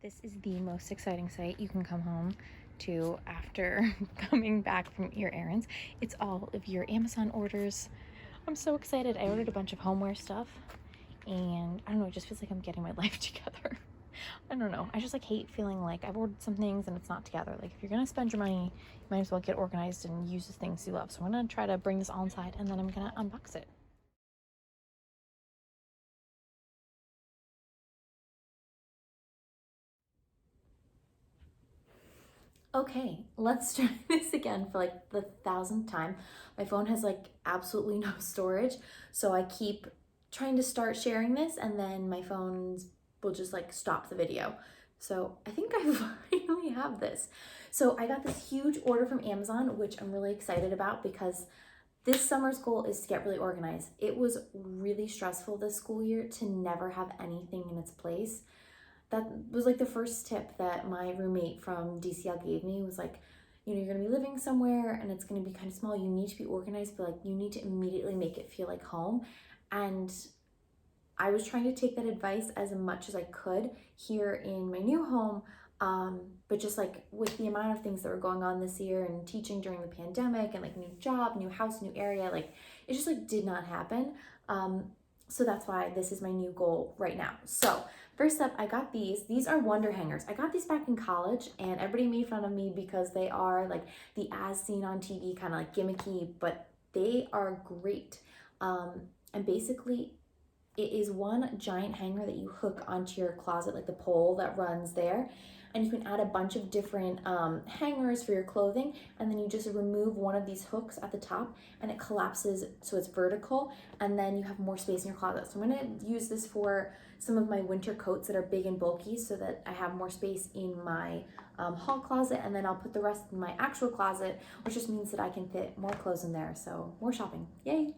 This is the most exciting site you can come home to after coming back from your errands. It's all of your Amazon orders. I'm so excited. I ordered a bunch of homeware stuff and I don't know, it just feels like I'm getting my life together. I don't know. I just hate feeling like I've ordered some things and it's not together. Like if you're gonna spend your money, you might as well get organized and use the things you love. So I'm gonna try to bring this all inside and then I'm gonna unbox it. Okay, let's try this again for the thousandth time. My phone has absolutely no storage, so I keep trying to start sharing this and then my phone will just stop the video. So I think I finally have this. So I got this huge order from Amazon, which I'm really excited about because this summer's goal is to get really organized. It was really stressful this school year to never have anything in its place. That was the first tip that my roommate from DCL gave me was you're gonna be living somewhere and it's gonna be kind of small. You need to be organized, but you need to immediately make it feel like home. And I was trying to take that advice as much as I could here in my new home. But just with the amount of things that were going on this year and teaching during the pandemic and new job, new house, new area, it just did not happen. So that's why this is my new goal right now. So first up, I got these. These are Wonder Hangers. I got these back in college and everybody made fun of me because they are the as seen on TV kind of gimmicky, but they are great. And basically it is one giant hanger that you hook onto your closet, the pole that runs there. And you can add a bunch of different hangers for your clothing, and then you just remove one of these hooks at the top and it collapses so it's vertical, and then you have more space in your closet. So I'm gonna use this for some of my winter coats that are big and bulky so that I have more space in my hall closet, and then I'll put the rest in my actual closet, which just means that I can fit more clothes in there, so more shopping, yay.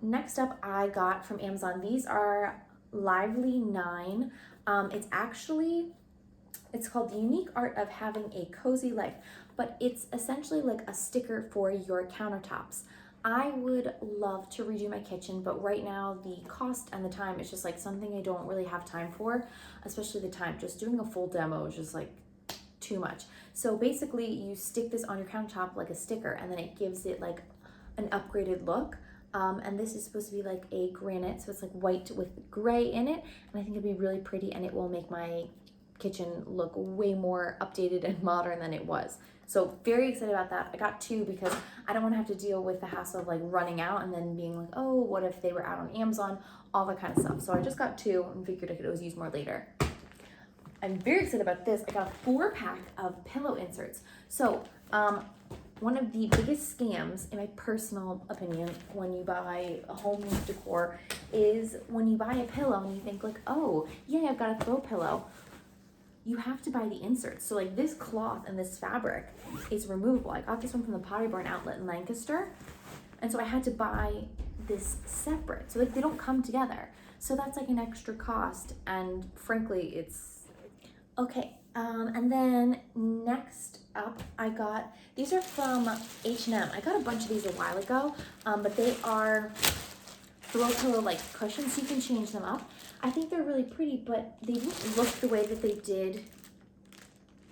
Next up, I got from Amazon, these are Lively 9. It's called The Unique Art of Having a Cozy Life, but it's essentially a sticker for your countertops. I would love to redo my kitchen, but right now the cost and the time is just something I don't really have time for, especially the time. Just doing a full demo is just too much. So basically you stick this on your countertop like a sticker, and then it gives it an upgraded look. And this is supposed to be a granite, so it's white with gray in it, and I think it'd be really pretty, and it will make my kitchen look way more updated and modern than it was. So very excited about that. I got two because I don't want to have to deal with the hassle of running out and then being oh, what if they were out on Amazon, all that kind of stuff. So I just got two and figured I could always use more later. I'm very excited about this. I got a 4-pack of pillow inserts. So one of the biggest scams, in my personal opinion, when you buy a home decor is when you buy a pillow and you think oh, yay, I've got a throw pillow. You have to buy the inserts. So this cloth and this fabric is removable. I got this one from the Pottery Barn outlet in Lancaster. And so I had to buy this separate. So they don't come together. So that's an extra cost. And frankly, it's okay. And then next up, I got, these are from H&M. I got a bunch of these a while ago, but they are throw pillow cushions, so you can change them up. I think they're really pretty, but they didn't look the way that they did.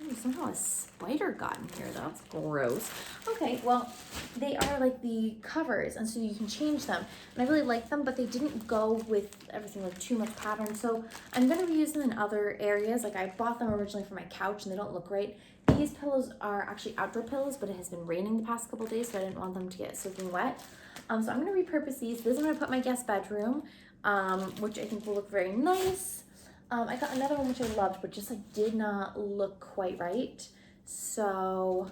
Ooh, somehow a spider got in here, that's gross. Okay, well, they are the covers, and so you can change them. And I really like them, but they didn't go with everything too much pattern. So I'm gonna reuse them in other areas. I bought them originally for my couch and they don't look great. These pillows are actually outdoor pillows, but it has been raining the past couple days, so I didn't want them to get soaking wet. So I'm gonna repurpose these. This I'm gonna put in my guest bedroom, which I think will look very nice. I got another one which I loved, but just did not look quite right. So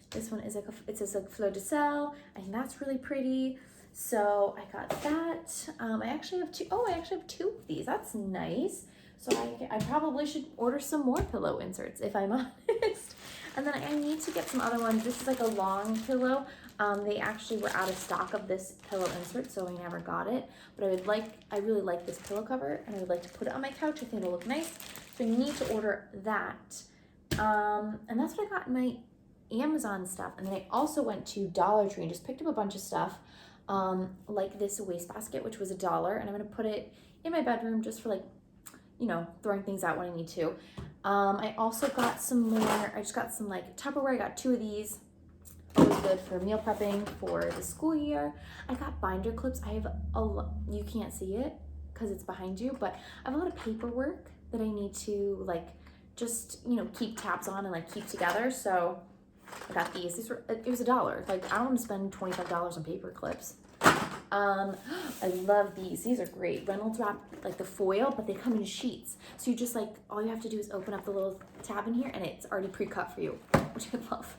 this one is it says Fleur de Sel. I think that's really pretty. So I got that. I actually have two. Oh, I actually have two of these. That's nice. So I probably should order some more pillow inserts if I'm honest. And then I need to get some other ones. This is a long pillow. They actually were out of stock of this pillow insert, so I never got it. But I really like this pillow cover, and I would like to put it on my couch. I think it'll look nice. So I need to order that. And that's what I got in my Amazon stuff. And then I also went to Dollar Tree and just picked up a bunch of stuff, like this wastebasket, which was $1, and I'm gonna put it in my bedroom just for you know, throwing things out when I need to. I also got some more, I just got some like Tupperware. I got 2 of these. Always good for meal prepping for the school year. I got binder clips. I have a lot, you can't see it because it's behind you, but I have a lot of paperwork that I need to like just, you know, keep tabs on and like keep together. So I got these. These were, it was $1. Like I don't want to spend $25 on paper clips. I love these. These are great. Reynolds wrap, like the foil, but they come in sheets. So you just like, all you have to do is open up the little tab in here and it's already pre-cut for you, which I love.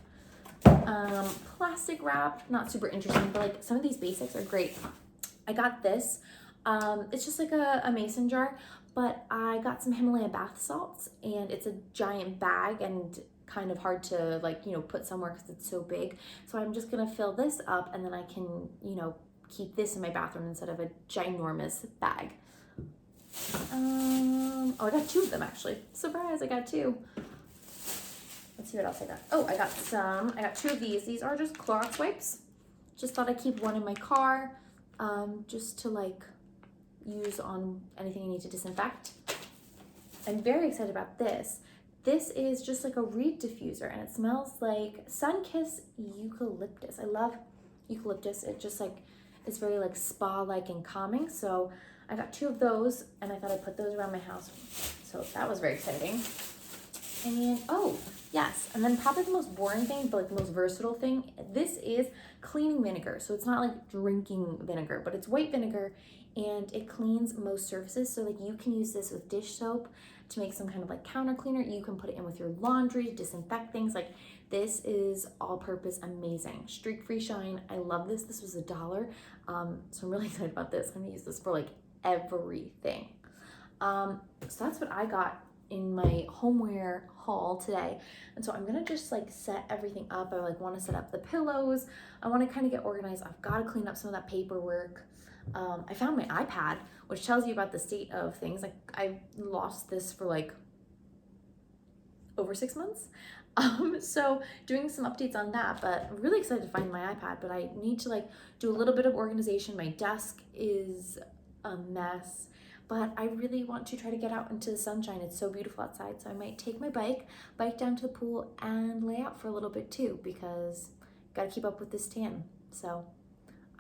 Plastic wrap, not super interesting, but like some of these basics are great. I got this. It's just like a mason jar, but I got some Himalaya bath salts and it's a giant bag and kind of hard to like, you know, put somewhere because it's so big. So I'm just gonna fill this up and then I can, you know, keep this in my bathroom instead of a ginormous bag. Oh, I got 2 of them actually. Surprise, I got 2. Let's see what else I got. Oh, I got 2 of these. These are just Clorox wipes. Just thought I'd keep one in my car, just to like use on anything I need to disinfect. I'm very excited about this. This is just like a reed diffuser and it smells like Sunkist eucalyptus. I love eucalyptus. It just like, it's very like spa-like and calming. So I got 2 of those and I thought I'd put those around my house. So that was very exciting. And oh, yes, and then probably the most boring thing, but like the most versatile thing, this is cleaning vinegar. So it's not like drinking vinegar, but it's white vinegar and it cleans most surfaces. So like you can use this with dish soap to make some kind of like counter cleaner. You can put it in with your laundry, disinfect things. Like this is all purpose amazing. Streak free shine. I love this. This was $1. So I'm really excited about this. I'm gonna use this for like everything. So that's what I got in my homeware haul today. And so I'm gonna just like set everything up. I like want to set up the pillows. I want to kind of get organized. I've got to clean up some of that paperwork. I found my iPad, which tells you about the state of things. Like I lost this for like over 6 months. So doing some updates on that, but I'm really excited to find my iPad, but I need to like do a little bit of organization. My desk is a mess. But I really want to try to get out into the sunshine. It's so beautiful outside. So I might take my bike down to the pool and lay out for a little bit too, because gotta keep up with this tan. So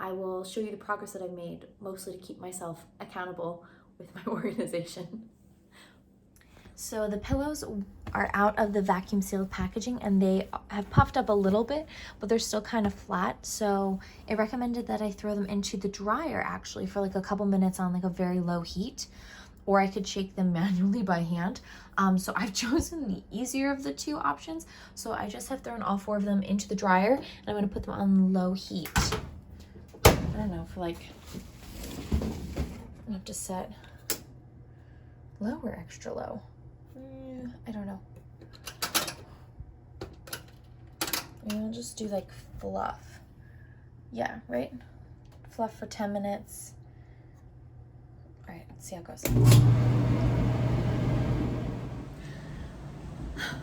I will show you the progress that I've made, mostly to keep myself accountable with my organization. So the pillows are out of the vacuum sealed packaging and they have puffed up a little bit, but they're still kind of flat. So it recommended that I throw them into the dryer actually for like a couple minutes on like a very low heat, or I could shake them manually by hand. So I've chosen the easier of the 2 options. So I just have thrown all 4 of them into the dryer and I'm gonna put them on low heat. I don't know, for like, I have to set low or extra low. I don't know. Maybe I'll just do like fluff. Yeah, right? Fluff for 10 minutes. All right, let's see how it goes.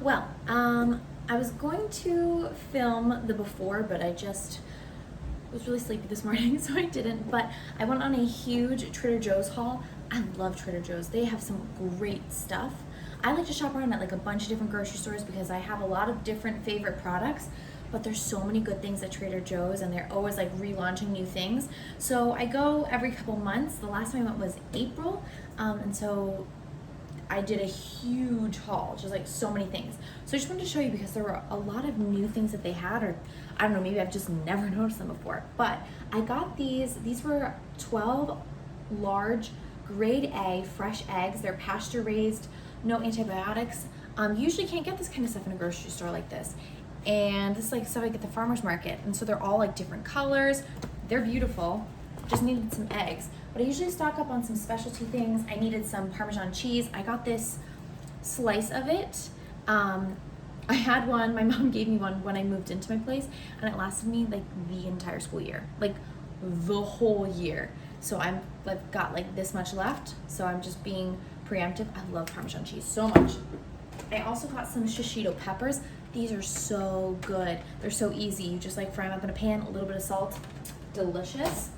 Well, I was going to film the before, but I just was really sleepy this morning, so I didn't. But I went on a huge Trader Joe's haul. I love Trader Joe's. They have some great stuff. I like to shop around at like a bunch of different grocery stores because I have a lot of different favorite products, but there's so many good things at Trader Joe's and they're always like relaunching new things. So I go every couple months. The last time I went was April, and so I did a huge haul, just like so many things. So I just wanted to show you because there were a lot of new things that they had, or I don't know, maybe I've just never noticed them before. But I got these were 12 large grade A fresh eggs. They're pasture raised, no antibiotics. Usually can't get this kind of stuff in a grocery store like this. And this is like stuff I get at the farmer's market. And so they're all like different colors. They're beautiful. Just needed some eggs. But I usually stock up on some specialty things. I needed some Parmesan cheese. I got this slice of it. I had one, my mom gave me one when I moved into my place, and it lasted me like the entire school year, like the whole year. So I'm like got like this much left. So I'm just being preemptive. I love Parmesan cheese so much. I also got some shishito peppers. These are so good. They're so easy. You just like fry them up in a pan, a little bit of salt. Delicious.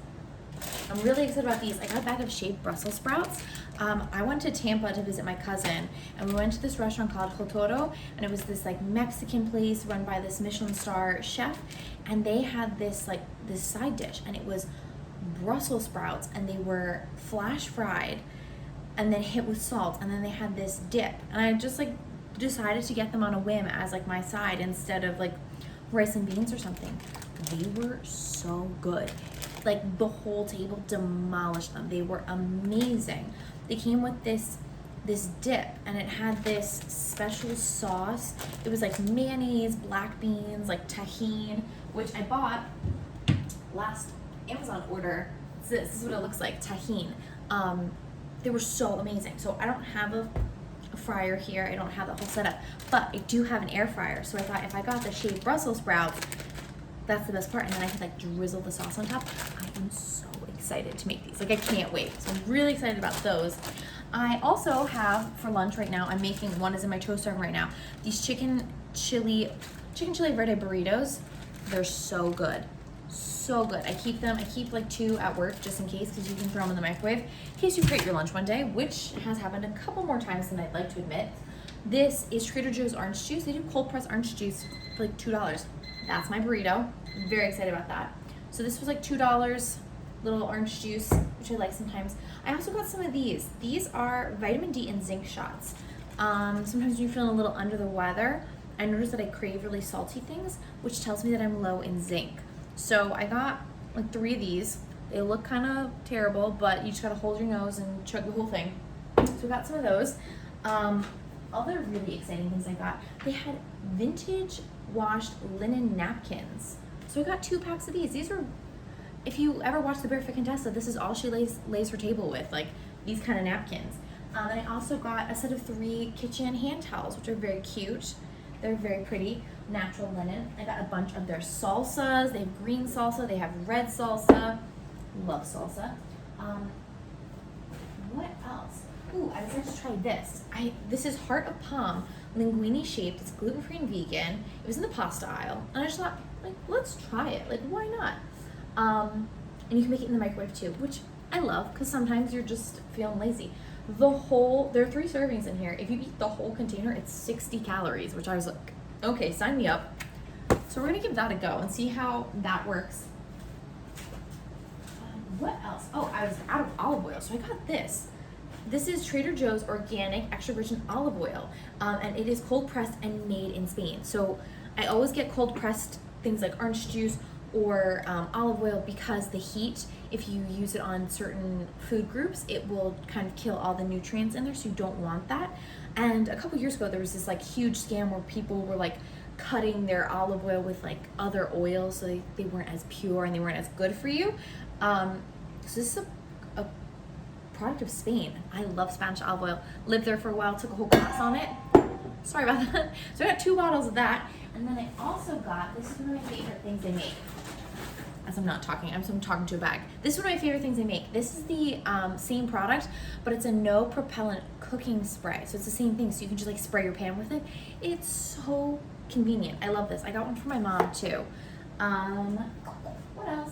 I'm really excited about these. I got a bag of shaved Brussels sprouts. I went to Tampa to visit my cousin, and we went to this restaurant called Hotoro, and it was this like Mexican place run by this Michelin star chef, and they had this like this side dish, and it was Brussels sprouts, and they were flash fried and then hit with salt, and then they had this dip, and I just like decided to get them on a whim as like my side instead of like rice and beans or something. They were so good. Like the whole table demolished them. They were amazing. They came with this dip, and it had this special sauce. It was like mayonnaise, black beans, like tahini, which I bought last Amazon order. This is what it looks like, tahini. They were so amazing. So I don't have a fryer here. I don't have the whole setup, but I do have an air fryer. So I thought if I got the shaved Brussels sprouts, that's the best part, and then I could like drizzle the sauce on top. I am so excited to make these. Like I can't wait. So I'm really excited about those. I also have for lunch right now, I'm making, one is in my toaster oven right now, these chicken chili verde burritos. They're so good. So good. I keep like 2 at work just in case, because you can throw them in the microwave in case you create your lunch one day, which has happened a couple more times than I'd like to admit. This is Trader Joe's orange juice. They do cold pressed orange juice for like $2. That's my burrito. I'm very excited about that. So this was like $2, little orange juice, which I like sometimes. I also got some of these. These are vitamin D and zinc shots. Sometimes when you're feeling a little under the weather, I notice that I crave really salty things, which tells me that I'm low in zinc. So I got like 3 of these. They look kind of terrible, but you just gotta hold your nose and chug the whole thing. So I got some of those. Other really exciting things I got, they had vintage washed linen napkins. So I got 2 packs of these. These are, if you ever watch The Barefoot Contessa, this is all she lays her table with, like these kind of napkins. And I also got a set of 3 kitchen hand towels, which are very cute. They're very pretty, natural linen. I got a bunch of their salsas. They have green salsa, they have red salsa. Love salsa. What else? Ooh, I decided to try this. This is Heart of Palm, linguine shaped. It's gluten-free and vegan. It was in the pasta aisle, and I just thought, like, let's try it. Like, why not? And you can make it in the microwave too, which I love, because sometimes you're just feeling lazy. There are 3 servings in here. If you eat the whole container, it's 60 calories, which I was like, okay, sign me up. So we're gonna give that a go and see how that works. What else? Oh, I was out of olive oil, so I got this. This is Trader Joe's organic extra virgin olive oil, and it is cold pressed and made in Spain. So I always get cold pressed things like orange juice or olive oil, because the heat, if you use it on certain food groups, it will kind of kill all the nutrients in there, so you don't want that. And a couple years ago, there was this like huge scam where people were like cutting their olive oil with like other oils, so they weren't as pure and they weren't as good for you. So this is a product of Spain. I love Spanish olive oil. Lived there for a while, took a whole class on it. Sorry about that. So I got 2 bottles of that. And then I also got, this is one of my favorite things they make. As I'm talking to a bag. This is one of my favorite things they make. This is the same product, but it's a no propellant cooking spray. So it's the same thing. So you can just like spray your pan with it. It's so convenient. I love this. I got one for my mom too. What else?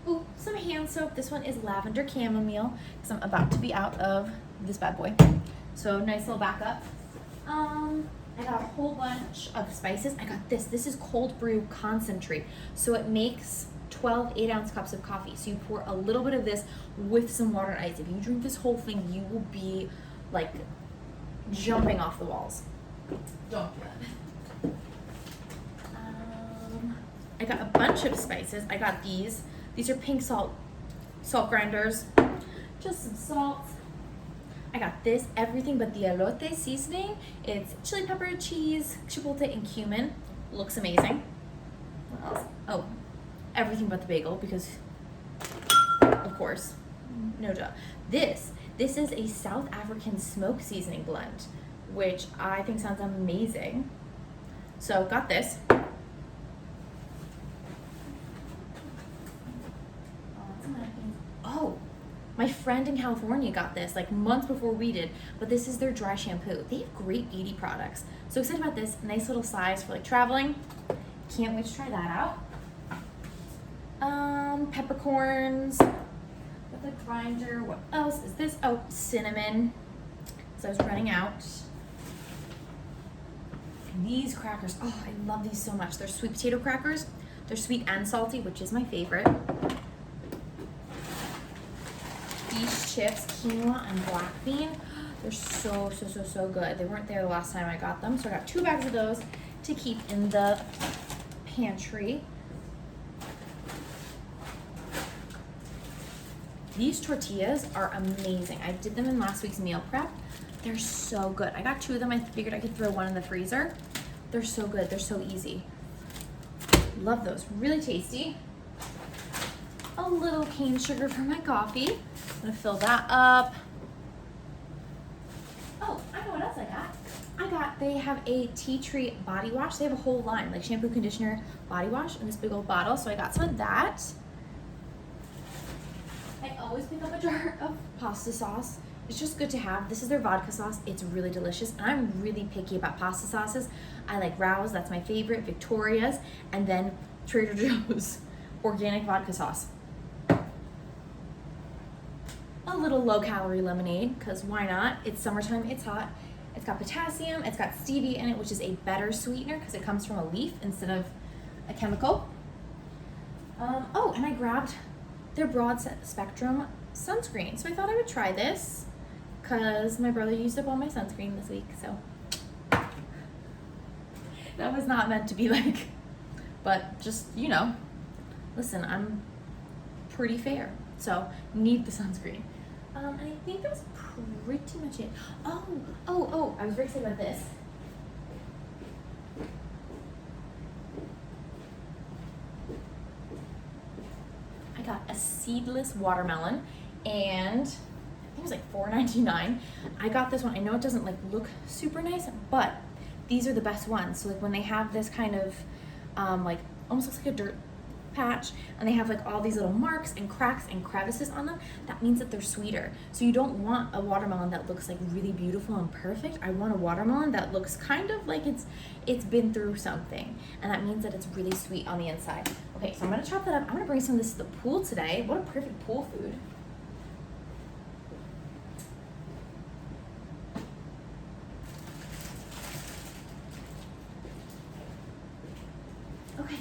Ooh, some hand soap. This one is lavender chamomile, because I'm about to be out of this bad boy. So nice little backup. I got a whole bunch of spices. I got this. This is cold brew concentrate. So it makes 12 8-ounce cups of coffee. So you pour a little bit of this with some water and ice. If you drink this whole thing, you will be like jumping off the walls. Don't do that. I got a bunch of spices. I got these. These are pink salt grinders. Just some salt. I got this, everything but the elote seasoning. It's chili pepper, cheese, chipotle, and cumin. Looks amazing. What else? Oh, everything but the bagel, because of course, no duh. This is a South African smoke seasoning blend, which I think sounds amazing. So got this. Oh, my friend in California got this like months before we did, but this is their dry shampoo. They have great beauty products. So excited about this. Nice little size for like traveling. Can't wait to try that out. Peppercorns. What the grinder. What else is this? Oh, cinnamon. So I was running out. These crackers, oh, I love these so much. They're sweet potato crackers. They're sweet and salty, which is my favorite. These chips, quinoa and black bean, they're so good. They weren't there the last time I got them, so I got 2 bags of those to keep in the pantry. These tortillas are amazing. I did them in last week's meal prep. They're so good. I got 2 of them. I figured I could throw 1 in the freezer. They're so good. They're so easy. Love those. Really tasty. A little cane sugar for my coffee. I'm gonna fill that up. Oh, I know what else I got. They have a tea tree body wash. They have a whole line, like shampoo, conditioner, body wash in this big old bottle. So I got some of that. I always pick up a jar of pasta sauce. It's just good to have. This is their vodka sauce. It's really delicious. And I'm really picky about pasta sauces. I like Rao's, that's my favorite, Victoria's, and then Trader Joe's organic vodka sauce. A little low-calorie lemonade, because why not? It's summertime, it's hot. It's got potassium, it's got stevia in it, which is a better sweetener because it comes from a leaf instead of a chemical. Oh, and I grabbed their broad spectrum sunscreen. So I thought I would try this because my brother used up all my sunscreen this week, so that was not meant to be like, but just, you know, listen, I'm pretty fair, so need the sunscreen. And I think that was pretty much it. Oh, I was very excited about this. I got a seedless watermelon, and I think it was like $4.99. I got this one. I know it doesn't like look super nice, but these are the best ones. So like when they have this kind of like almost looks like a dirt patch, and they have like all these little marks and cracks and crevices on them, that means that they're sweeter. So you don't want a watermelon that looks like really beautiful and perfect. I want a watermelon that looks kind of like it's been through something, and that means that it's really sweet on the inside. Okay, so I'm gonna chop that up. I'm gonna bring some of this to the pool today. What a perfect pool food. Okay.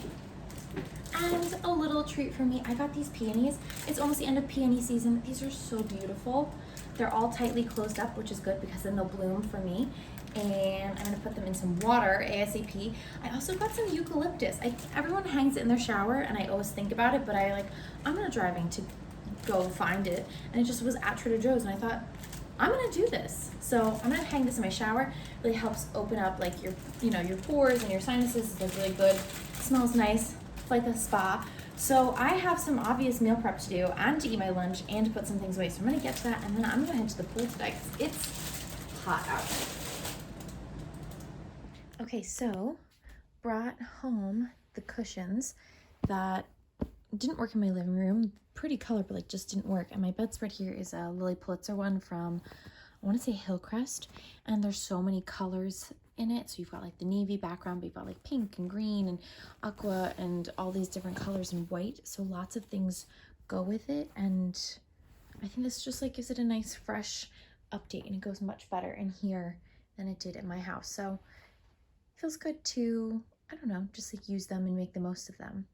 And a little treat for me, I got these peonies. It's almost the end of peony season. These are so beautiful. They're all tightly closed up, which is good because then they'll bloom for me. And I'm gonna put them in some water ASAP. I also got some eucalyptus. Everyone hangs it in their shower, and I always think about it, but I'm not driving to go find it. And it just was at Trader Joe's, and I thought, I'm gonna do this. So I'm gonna hang this in my shower. It really helps open up like your pores and your sinuses. It's really good. It smells nice. Like a spa. So I have some obvious meal prep to do and to eat my lunch and to put some things away. So I'm gonna get to that, and then I'm gonna head to the pool today because it's hot out. Okay, so brought home the cushions that didn't work in my living room. Pretty color, but like just didn't work. And my bedspread here is a Lily Pulitzer one from, I want to say Hillcrest, and there's so many colors in it. So you've got like the navy background, but you've got like pink and green and aqua and all these different colors and white. So lots of things go with it, and I think this just like gives it a nice fresh update, and it goes much better in here than it did in my house. So it feels good to, I don't know, just like use them and make the most of them.